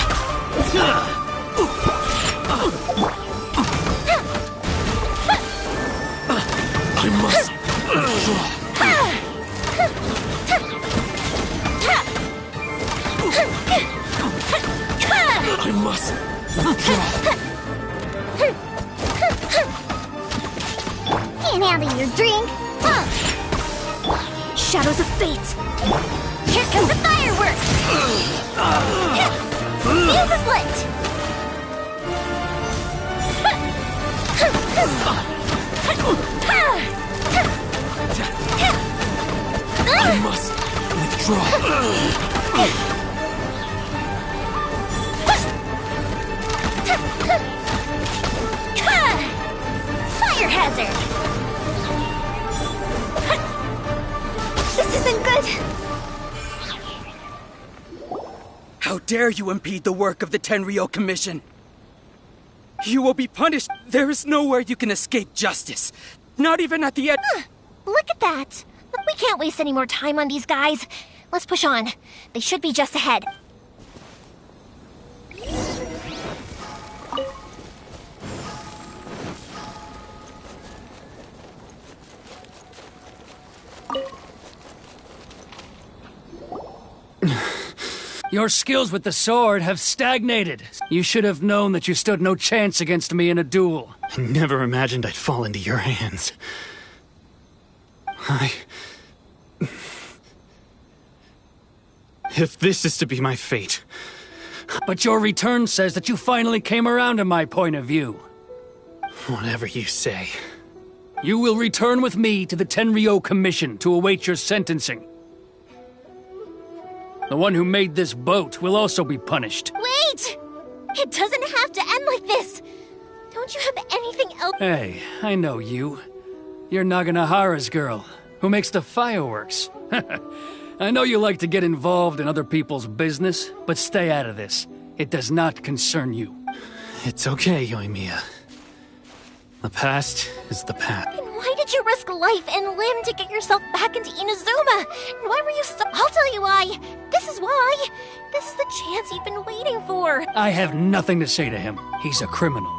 I must I must Can't handle your drink. Shadow Right! Here comes the fireworks! Fuse is lit! I must withdraw. Fire hazard! This isn't good! How dare you impede the work of the Tenryou Commission? You will be punished. There is nowhere you can escape justice. Not even at the end. Look at that! We can't waste any more time on these guys. Let's push on. They should be just ahead. Your skills with the sword have stagnated. You should have known that you stood no chance against me in a duel. I never imagined I'd fall into your hands. If this is to be my fate... But your return says that you finally came around to my point of view. Whatever you say. You will return with me to the Tenryou Commission to await your sentencing. The one who made this boat will also be punished. Wait! It doesn't have to end like this! Don't you have anything else? Hey, I know you. You're Naganahara's girl, who makes the fireworks. I know you like to get involved in other people's business, but stay out of this. It does not concern you. It's okay, Yoimiya. The past is the past. And why did you risk life and limb to get yourself back into Inazuma? And why were you I'll tell you why. This is why. This is the chance you've been waiting for. I have nothing to say to him. He's a criminal.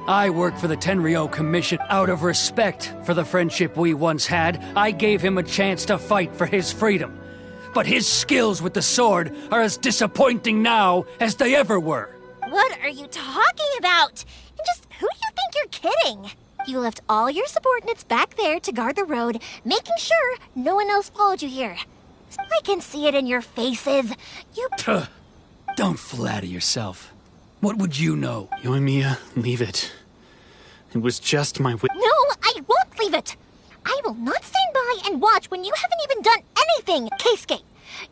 I work for the Tenryou Commission. Out of respect for the friendship we once had, I gave him a chance to fight for his freedom. But his skills with the sword are as disappointing now as they ever were. What are you talking about? And just who do you think you're kidding? You left all your subordinates back there to guard the road, making sure no one else followed you here. I can see it in your faces. You... Don't flatter yourself. What would you know? Yoimiya, leave it. It was just my No, I won't leave it! I will not stand by and watch when you haven't even done anything, Keisuke!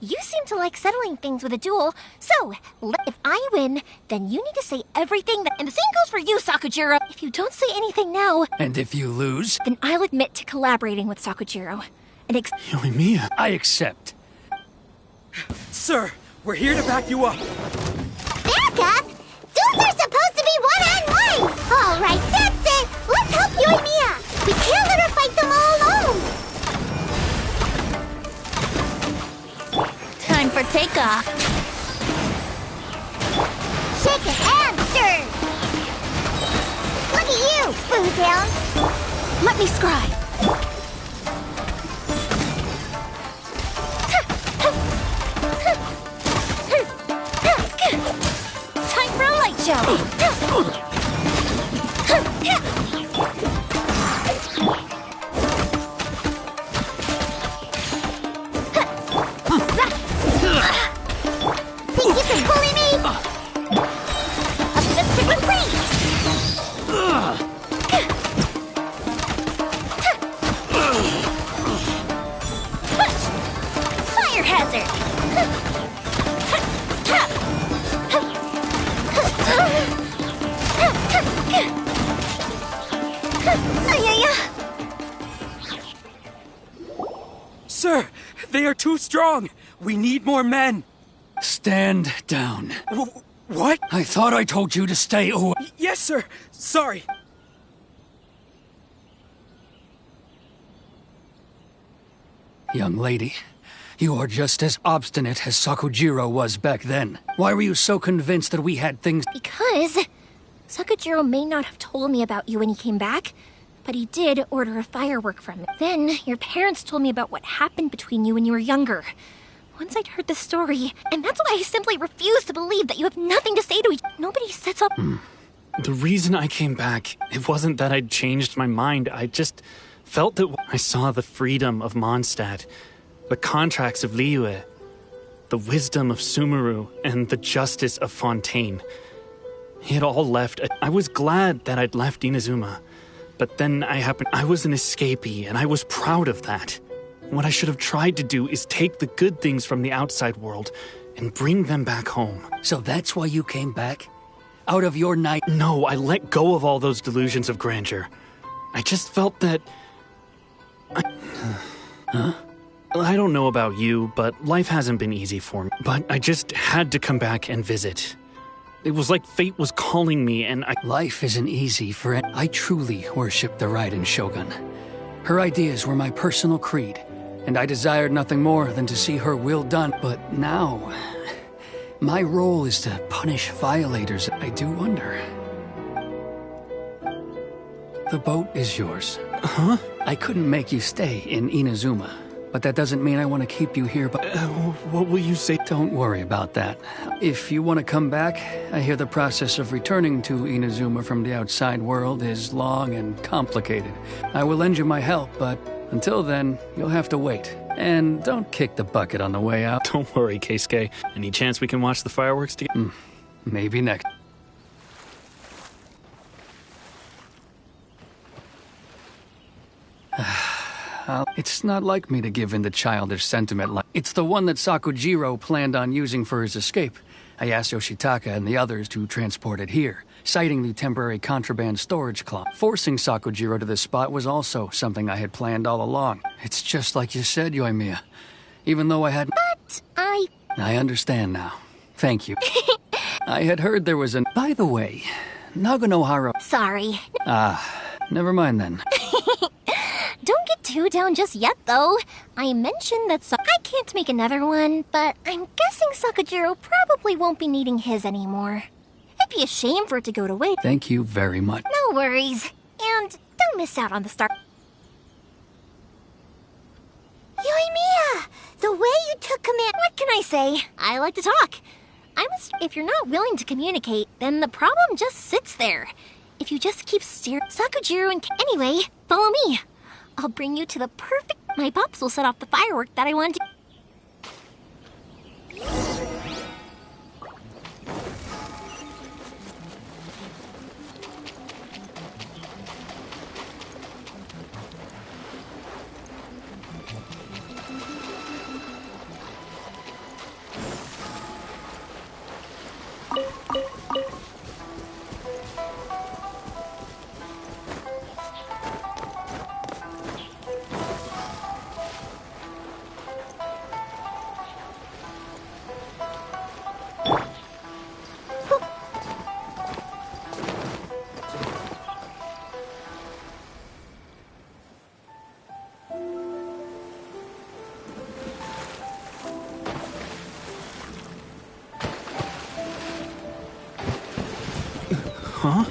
You seem to like settling things with a duel, so if I win, then you need to say everything that... And the same goes for you, Sakujiro! If you don't say anything now... And if you lose? Then I'll admit to collaborating with Sakujiro. And Yoimiya! I accept. Sir, we're here to back you up. Back up? Duels are supposed to be one-on-one! Alright, that's it! Let's help Yoimiya! We can't let her fight them all alone! Time for takeoff. Shake it and stir! Look at you, Boodown! Let me scribe. time for a light show! Think you can bully me? Up to the stick with freeze! Fire hazard! Sir, they are too strong. We need more men. Stand down. What? I thought I told you to stay away. Yes, sir. Sorry. Young lady, you are just as obstinate as Sakujiro was back then. Why were you so convinced that we had things... Because Sakujiro may not have told me about you when he came back, but he did order a firework from me. Then your parents told me about what happened between you when you were younger. Once I'd heard the story, and that's why I simply refuse to believe that you have nothing to say to each... Nobody sets up... The reason I came back, it wasn't that I'd changed my mind. I just felt that I saw the freedom of Mondstadt. The contracts of Liyue, the wisdom of Sumeru, and the justice of Fontaine. It all left. I was glad that I'd left Inazuma, but then I was an escapee, and I was proud of that. What I should have tried to do is take the good things from the outside world and bring them back home. So that's why you came back? Out of your night? No, I let go of all those delusions of grandeur. I just felt that... Huh? I don't know about you, but life hasn't been easy for me. But I just had to come back and visit. It was like fate was calling me, and Life isn't easy for it. I truly worship the Raiden Shogun. Her ideas were my personal creed, and I desired nothing more than to see her will done. But now, my role is to punish violators. I do wonder. The boat is yours. Huh? I couldn't make you stay in Inazuma, but that doesn't mean I want to keep you here. But what will you say? Don't worry about that. If you want to come back, I hear the process of returning to Inazuma from the outside world is long and complicated. I will lend you my help, but until then, you'll have to wait. And don't kick the bucket on the way out. Don't worry, Keisuke. Any chance we can watch the fireworks together? Maybe next. It's not like me to give in to childish sentiment. It's the one that Sakujiro planned on using for his escape. I asked Yoshitaka and the others to transport it here, citing the temporary contraband storage clause. Forcing Sakujiro to this spot was also something I had planned all along. It's just like you said, Yoimiya. Even though I had... But I understand now. Thank you. I had heard there was an... By the way, Naganohara... Sorry. Never mind then. Don't get too down just yet, though. I mentioned that I can't make another one, but I'm guessing Sakujiro probably won't be needing his anymore. It'd be a shame for it to go to waste. Thank you very much. No worries. And don't miss out on the start. Yoimiya! The way you took command... What can I say? I like to talk. If you're not willing to communicate, then the problem just sits there. If you just keep staring... Sakujiro and... Anyway, follow me. I'll bring you to the perfect... My pops will set off the firework that I want to... Huh?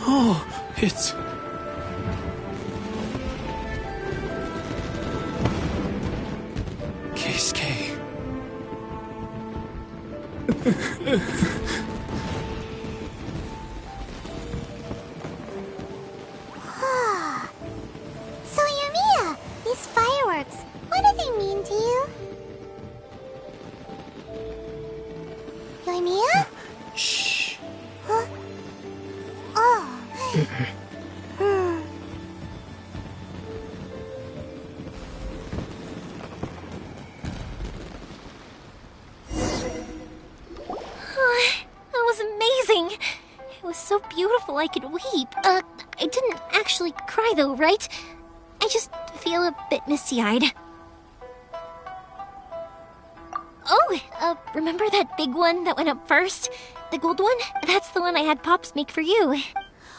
Oh, it's... Keisuke. So, Yoimiya, these fireworks, what do they mean to you? Yoimiya? Shh. Huh? Oh. That was amazing. It was so beautiful I could weep. I didn't actually cry though, right? I just feel a bit misty-eyed. Oh, remember that big one that went up first? The gold one? That's the one I had Pops make for you.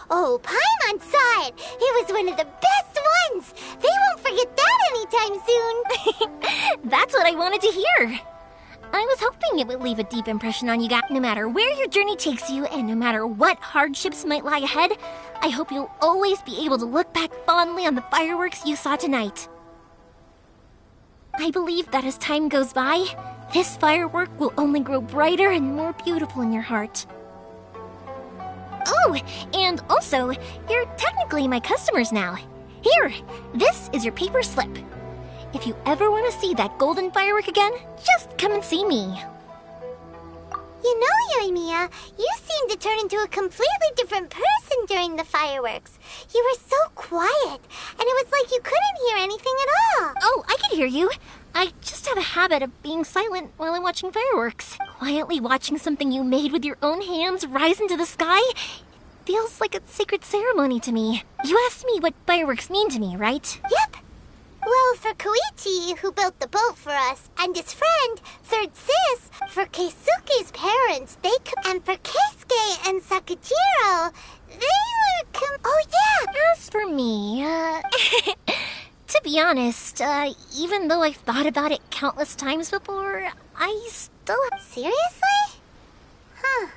Oh, Paimon saw it! It was one of the best ones! They won't forget that anytime soon! That's what I wanted to hear. I was hoping it would leave a deep impression on you guys. No matter where your journey takes you, and no matter what hardships might lie ahead, I hope you'll always be able to look back fondly on the fireworks you saw tonight. I believe that as time goes by, this firework will only grow brighter and more beautiful in your heart. Oh, and also, you're technically my customers now. Here, this is your paper slip. If you ever want to see that golden firework again, just come and see me. You know, Yoimiya, you seemed to turn into a completely different person during the fireworks. You were so quiet, and it was like you couldn't hear anything at all. Oh, I can hear you. I just have a habit of being silent while I'm watching fireworks. Quietly watching something you made with your own hands rise into the sky feels like a sacred ceremony to me. You asked me what fireworks mean to me, right? Yep. Well, for Koichi, who built the boat for us, and his friend, Third Sis, for Keisuke's parents, and for Keisuke and Sakajiro, they were oh yeah! As for me, to be honest, even though I've thought about it countless times before, I still... Seriously? Huh.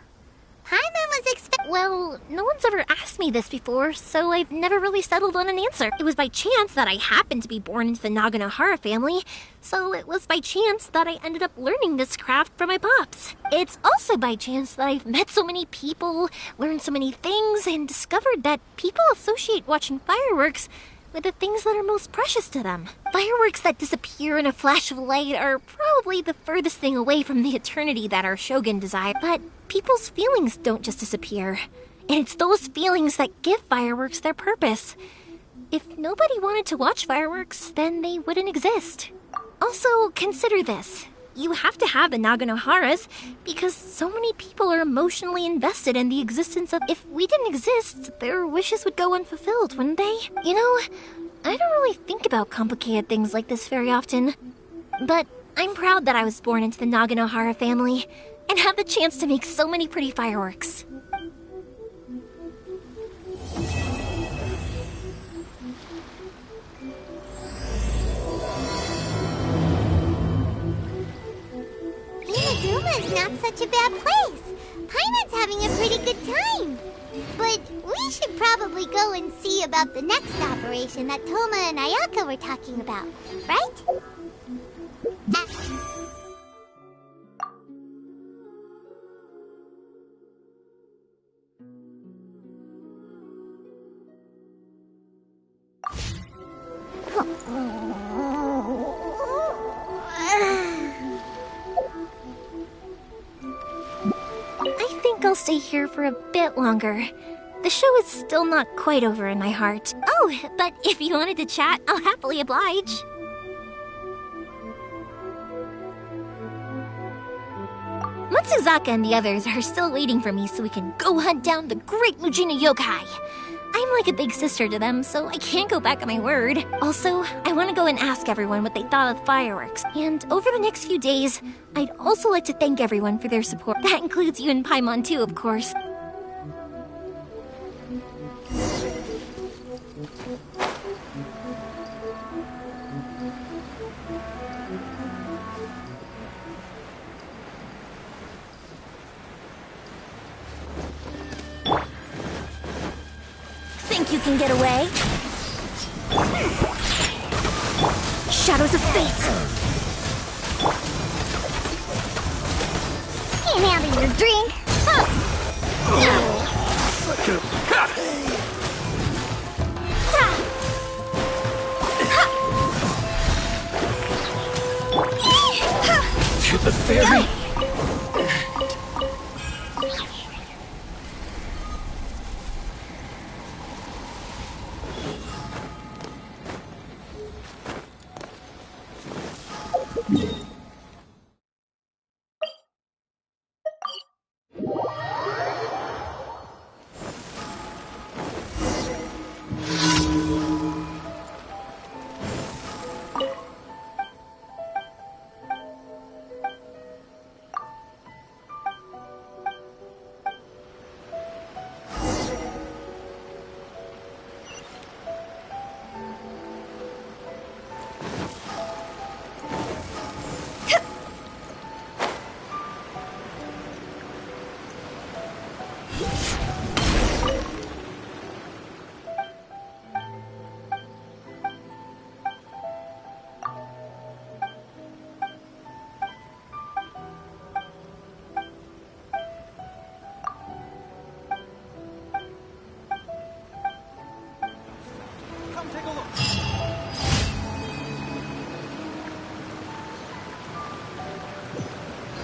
Paimon was Well, no one's ever asked me this before, so I've never really settled on an answer. It was by chance that I happened to be born into the Naganohara family, so it was by chance that I ended up learning this craft from my pops. It's also by chance that I've met so many people, learned so many things, and discovered that people associate watching fireworks with the things that are most precious to them. Fireworks that disappear in a flash of light are probably the furthest thing away from the eternity that our shogun desired. But people's feelings don't just disappear. And it's those feelings that give fireworks their purpose. If nobody wanted to watch fireworks, then they wouldn't exist. Also, consider this. You have to have the Naganoharas because so many people are emotionally invested in the existence of... If we didn't exist, their wishes would go unfulfilled, wouldn't they? You know, I don't really think about complicated things like this very often. But I'm proud that I was born into the Naganohara family and have the chance to make so many pretty fireworks. Inazuma is not such a bad place. Paimon's having a pretty good time. But we should probably go and see about the next operation that Toma and Ayaka were talking about, right? I'll stay here for a bit longer. The show is still not quite over in my heart. Oh, but if you wanted to chat, I'll happily oblige. Matsuzaka and the others are still waiting for me so we can go hunt down the great Mujina yokai. I'm like a big sister to them, so I can't go back on my word. Also, I want to go and ask everyone what they thought of the fireworks. And over the next few days, I'd also like to thank everyone for their support. That includes you and Paimon too, of course. Think you can get away? Shadows of fate! Can't handle your drink! To the very